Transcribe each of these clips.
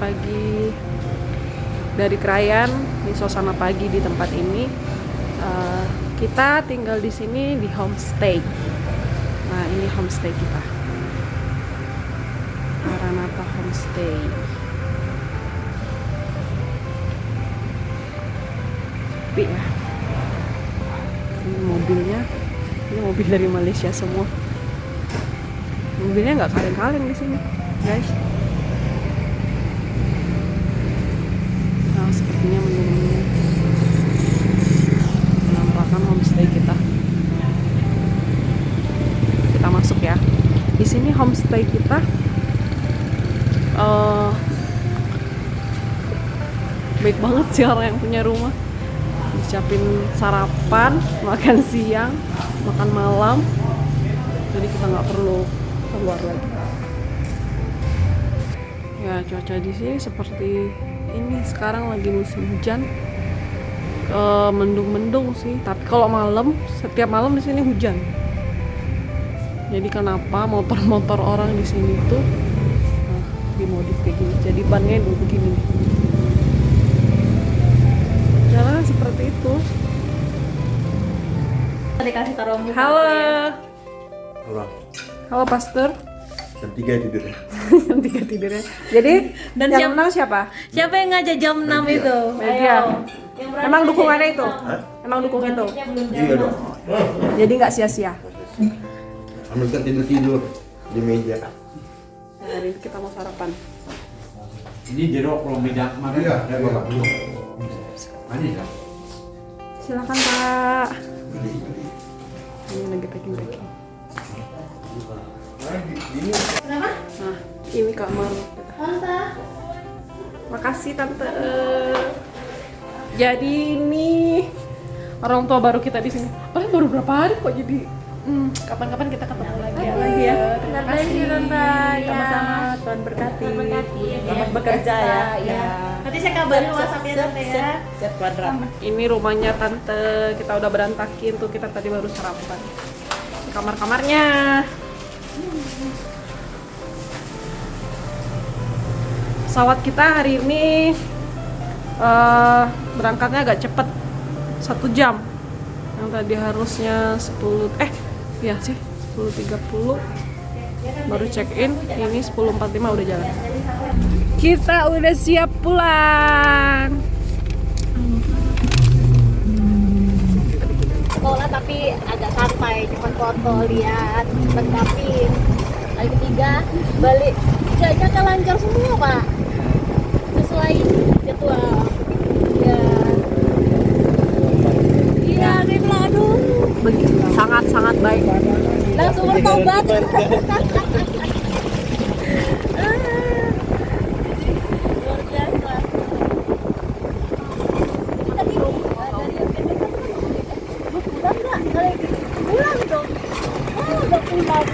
pagi dari Krayan. Ini suasana pagi di tempat ini. Kita tinggal di sini di homestay. Nah, ini homestay kita. Maranatha Homestay. Sepi ya. Ini mobilnya. Ini mobil dari Malaysia semua. Mobilnya nggak kaleng-kaleng di sini, guys. Nah, sepertinya menu-menunya penampakan homestay kita. Kita masuk ya. Di sini homestay kita baik banget sih orang yang punya rumah. Disiapin sarapan, makan siang, makan malam. Jadi kita nggak perlu keluar lagi. Ya, cuaca di sini seperti ini. Sekarang lagi musim hujan. Mendung-mendung sih, tapi kalau malam, setiap malam di sini hujan. Jadi kenapa motor-motor orang di sini tuh dimodif kayak gini. Jadi bannya dulu begini. Jalan seperti itu. Dikasih taruh muka. Halo. Halo. Halo Pastor. Jam 3 tidurnya. Jam 3 tidurnya. Jadi Dan yang menang siapa? Siapa yang ngajak jam 6 itu? Media. Emang dukungannya itu? Hah? Emang dukung itu? Iya dong. Jadi nggak sia-sia. Ambil kan tidur di meja. Hari ini kita mau sarapan. Ini jeruk belum beda kemarin. Iya, belum. Manis ya? Silakan Pak. Ini lagi packing. Kenapa? Nah, ini kamar kita. Tante. Makasih Tante. Jadi ini orang tua baru kita di sini. Padahal baru berapa hari kok jadi. Kapan-kapan kita ketemu lagi ya. Terima kasih Tante. Sama-sama. Tuhan berkati. Selamat bekerja ya. Nanti saya kabarin WhatsApp-nya Tante ya. Siap kuadrat. Ini rumahnya Tante. Kita udah berantakin tuh, kita tadi baru sarapan. Ini kamar-kamarnya. Pesawat kita hari ini berangkatnya agak cepet, 1 jam. Yang tadi harusnya 10.30 baru check in. Ini 10.45 udah jalan. Kita udah siap pulang. Sekolah tapi agak santai, cuma foto, lihat, tapi kali ketiga balik jadwalnya lancar semua Pak, sesuai jadwal. Iya, Rina, aduh, Sangat-sangat baik. langsung bertobat. Luar biasa. Tadi pulang nggak? Pulang dong. Oh, udah pulang.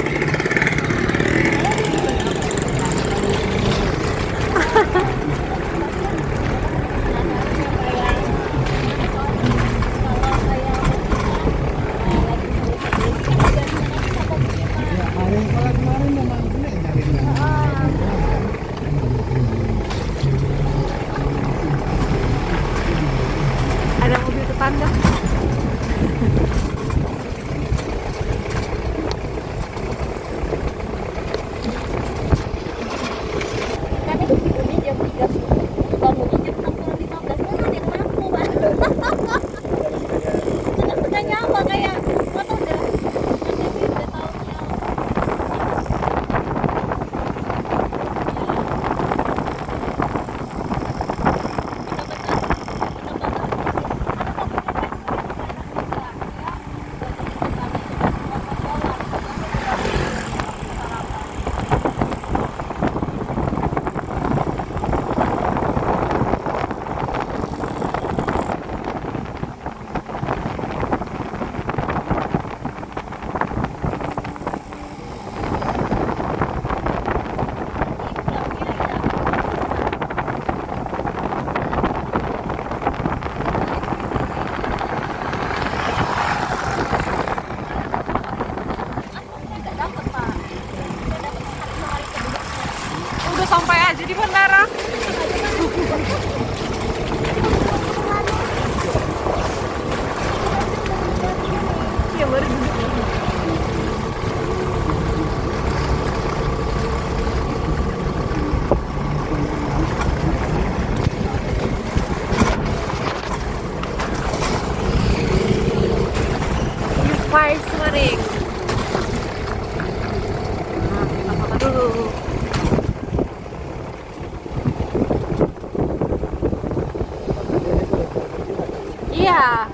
Iya.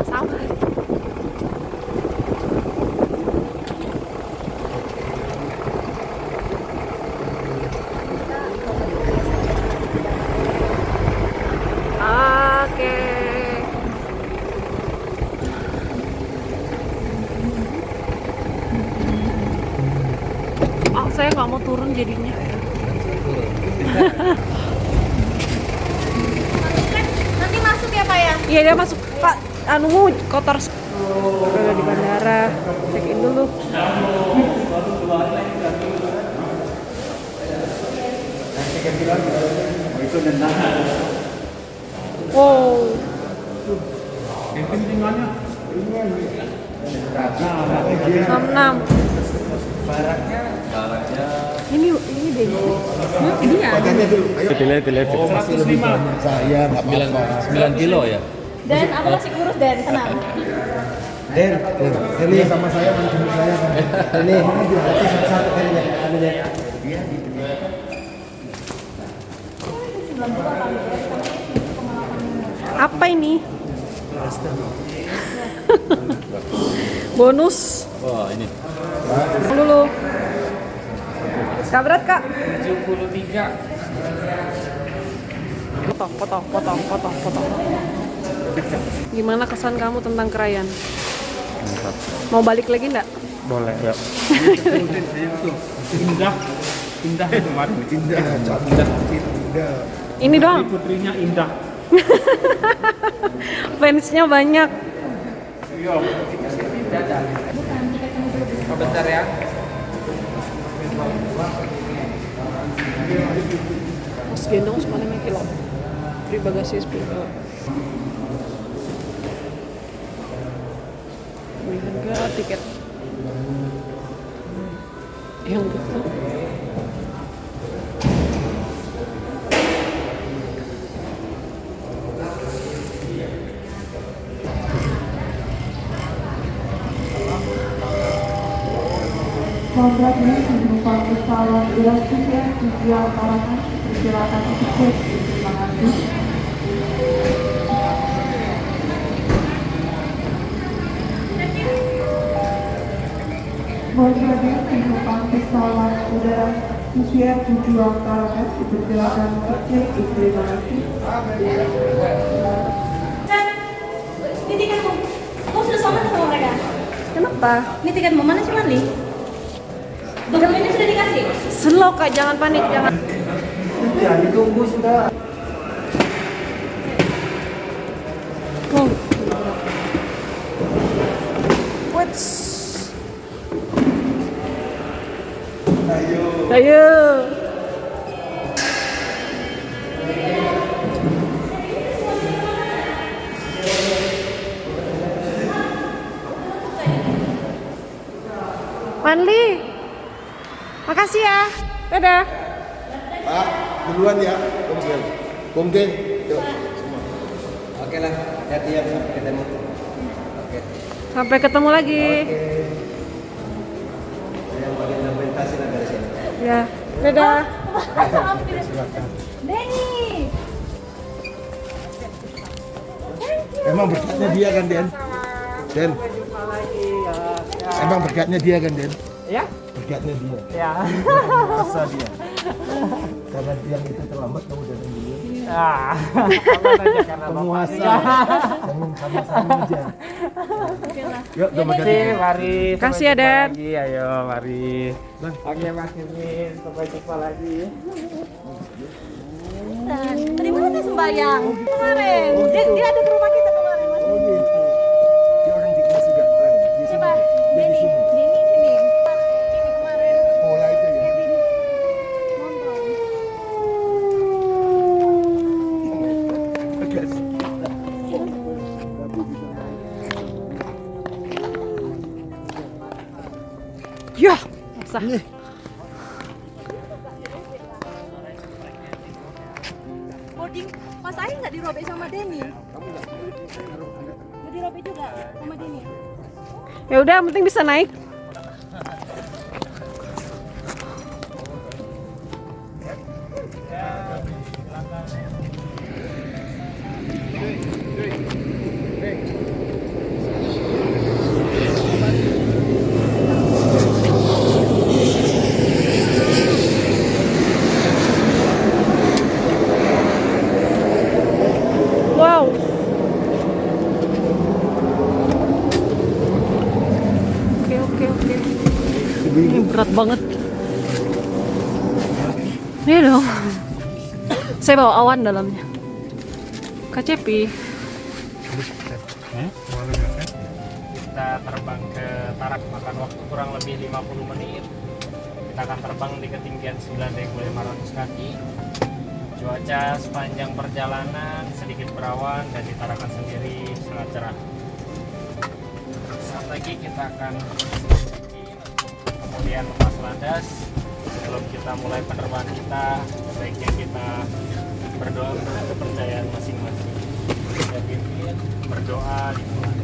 Sama. Oke. Oh, saya nggak mau turun jadinya. Nanti masuk ya Pak ya? Iya dia masuk Pak. Anu kotor. Udah di bandara. Check in dulu. Itu nendang. Wow. Kencing-kencingannya. 66. Ini deh. Ini ya. Masih lebih banyak saya, nggak apa-apa. 9 kilo ya? Dan aku masih kurus Dan, tenang. Den, ini sama saya, sama saya. Ini berarti satu-satu kan ya. Ada deh. Apa ini? Bonus. Wah, ini. Dulu. Kak berat Kak? 73. Potong. Gimana kesan kamu tentang Krayan? Mau balik lagi enggak? Boleh ya. Indah itu Mat. Indah, cantik, indah. Ini doang. Putrinya indah. Fansnya banyak. Bentar ya. Mas gendong semuanya kilo. Free bagasi 10 kilo. Ini harga tiket. Yang gitu. Selanjutnya penumpang pesawat Indonesia tujuan Parakan silakan tiket. Terima kasih. Selanjutnya penumpang pesawat udara tujuan Parakan silakan tiket. Terima kasih. Ini tiketmu. Kamu sudah sama mereka? Kenapa? Ini tiketmu mana sih Marli? Dokumennya sudah dikasih? Slow Kak, jangan panik, jangan. Ya, ditunggu sudah. Oh. What's? Ayo. Manli. Makasih ya. Dadah. Pak, duluan ya. Kumgen. Yuk. Oke lah, hati ya sampai ketemu. Oke. Sampai ketemu lagi. Yang bagian implementasi lah dari sini. Ya. Dadah. Denny. Emang berkatnya dia kan, Den? Den. Emang berkatnya dia kan, Den? Ya? Berkatnya dia. Ya. Masa dia. Karena dia itu terlambat kamu datang dulu. Ah. Aman aja karena Penguasa. Jangan sama-sama aja. Yuk, Terima kasih, mari. Kasih ya, Sampai jumpa Dan. lagi, ayo, mari. Oke, Mas Irmin, sampai jumpa lagi. Tadi mana dia sembahyang? Kemarin. Dia ada ke rumah kita kemarin Mas. Oh gitu. Dia orang di kelas juga. Di sini. Siapa? Dia di sini. Denny sini. Ini kemarin Pola itu ya. Kevin nonton. Ya. Masa. Boarding Mas Aing nggak dirobek sama Denny? Nggak dirobek juga sama Denny? Ya udah, yang penting bisa naik. banget. Iya dong. Saya bawa awan dalamnya. Kak Cepi. Kita terbang ke Tarak, makan waktu kurang lebih 50 menit. Kita akan terbang di ketinggian 9.500 kaki. Cuaca sepanjang perjalanan sedikit berawan dan di Tarakan sendiri sangat cerah. Saat lagi kita akan check-in, kemudian lepas landas. Sebelum kita mulai penerbangan kita, sebaiknya kita berdoa menurut kepercayaan masing-masing. Kita pimpin berdoa dimulai.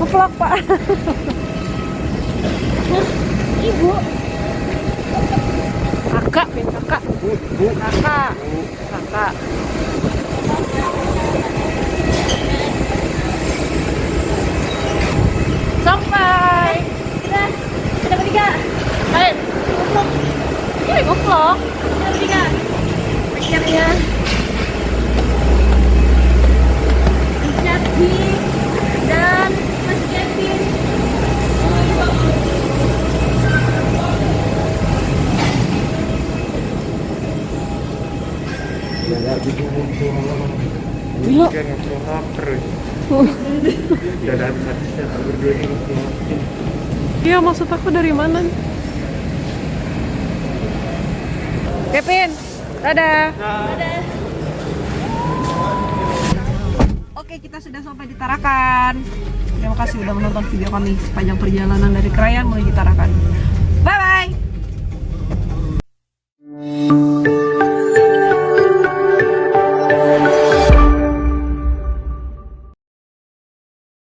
Ngevlog, Pak. Ibu. Kakak, Pin, kakak. Kakak. Kakak. Sampai. Udah. Kita bertiga. Ayo, Ngevlog. ini ngevlog. Kita bertiga. Akhirnya. Jadi dan Mas Kevin. Gila. Iya, maksud aku dari mana? Kevin, dadah. Oke, kita sudah sampai di Tarakan. Terima kasih kasih udah menonton video kami sepanjang perjalanan dari Krayan menuju Tarakan. Bye bye.